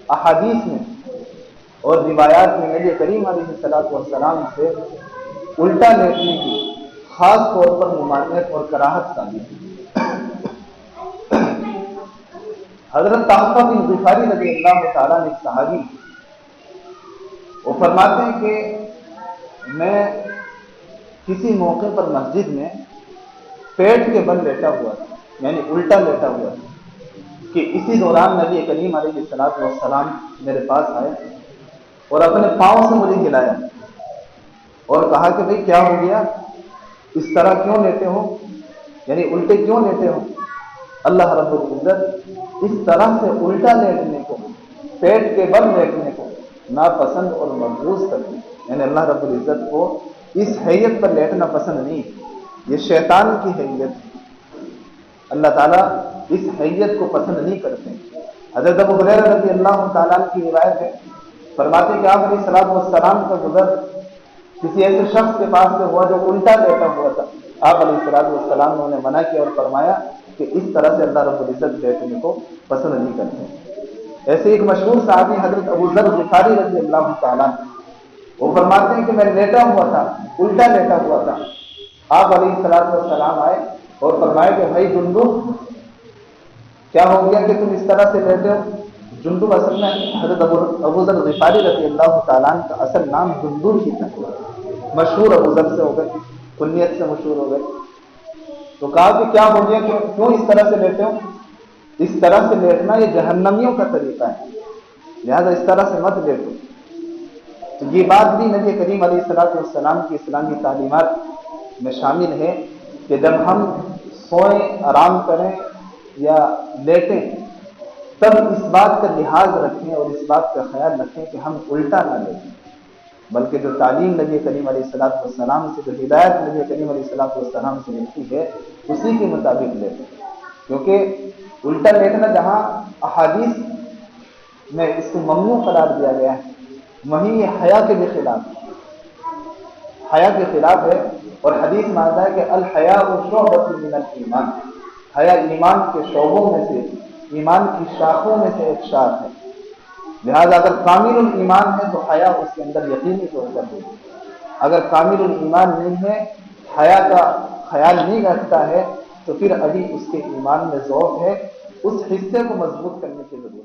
احادیث میں اور روایات میں نبی کریم علیہ الصلوۃ والسلام سے الٹا لیٹنے کی خاص طور پر ممانعت اور کراہت ثابت ہے۔ حضرت طلحہ بن غفاری رضی اللہ تعالیٰ نے صحابی، وہ فرماتے ہیں کہ میں کسی موقع پر مسجد میں پیٹ کے بل لیٹا ہوا تھا، یعنی الٹا لیٹا ہوا تھا، کہ اسی دوران نبی کریم علیہ الصلوۃ والسلام میرے پاس آئے اور اپنے پاؤں سے مجھے ہلایا اور کہا کہ بھئی کیا ہو گیا، اس طرح کیوں لیتے ہو، یعنی الٹے کیوں لیتے ہو؟ اللہ رب العزت اس طرح سے الٹا لیٹنے کو، پیٹ کے بل لیٹنے کو ناپسند اور مقبوض کرتے ہیں، یعنی اللہ رب العزت کو اس حیت پر لیٹنا پسند نہیں، یہ شیطان کی حیت ہے، اللہ تعالیٰ اس حیت کو پسند نہیں کرتے۔ حضرت ابو ہریرہ رضی اللہ تعالیٰ کی روایت ہے، فرماتے ہیں کہ آپ علیہ الصلوۃ والسلام کا گزر کسی ایسے شخص کے پاس سے ہوا جو الٹا لیٹا ہوا تھا، آپ علیہ الصلوۃ والسلام نے انہیں منع کیا اور فرمایا کہ اس طرح سے اللہ رب العزت لیٹنے کو پسند نہیں کرتے۔ ایسے ایک مشہور صحابی حضرت ابو ذر غفاری رضی اللہ تعالیٰ، وہ فرماتے ہیں کہ میں لیٹا ہوا تھا، الٹا لیٹا ہوا تھا، آپ علیہ الصلوۃ والسلام آئے اور فرمایا کہ بھائی جندب، کیا ہو گیا کہ تم اس طرح سے لیٹے ہو؟ جندب اصل میں حضرت ابو ذر غفاری رضی اللہ تعالیٰ کا اصل نام جندب ہی تھا، مشہور ابو ذر سے ہو گئے، کنیت سے مشہور ہو گئے۔ تو کہا کہ کیا ہو گیا، کیوں اس طرح سے لیٹے ہو؟ اس طرح سے لیٹنا یہ جہنمیوں کا طریقہ ہے، لہذا اس طرح سے مت لیٹو۔ تو یہ بات بھی نبی کریم علیہ الصلوۃ والسلام کی اسلامی تعلیمات میں شامل ہے کہ جب ہم سوئیں، آرام کریں یا لیٹیں، تب اس بات کا لحاظ رکھیں اور اس بات کا خیال رکھیں کہ ہم الٹا نہ لیٹیں، بلکہ جو تعلیم نبی کریم علیہ الصلوۃ والسلام سے، جو ہدایت نبی کریم علیہ الصلوۃ والسلام سے ملتی ہے، اسی کے مطابق لیٹیں، کیونکہ الٹا لیٹنا جہاں احادیث میں اس کو ممنوع قرار دیا گیا ہے، وہیں یہ حیا کے بھی خلاف ہے، حیا کے خلاف ہے، اور حدیث میں آتا ہے کہ الحیاء شعبۃ من الایمان، حیا ایمان کے شعبوں میں سے، ایمان کی شاخوں میں سے ایک شاخ ہے، لہذا اگر کامل الایمان ہے تو حیا اس کے اندر یقینی طور پر ہوگی، اگر کامل الایمان نہیں ہے، حیا کا خیال نہیں رکھتا ہے، تو پھر ابھی اس کے ایمان میں ضعف ہے، اس حصے کو مضبوط کرنے کی ضرورت ہے۔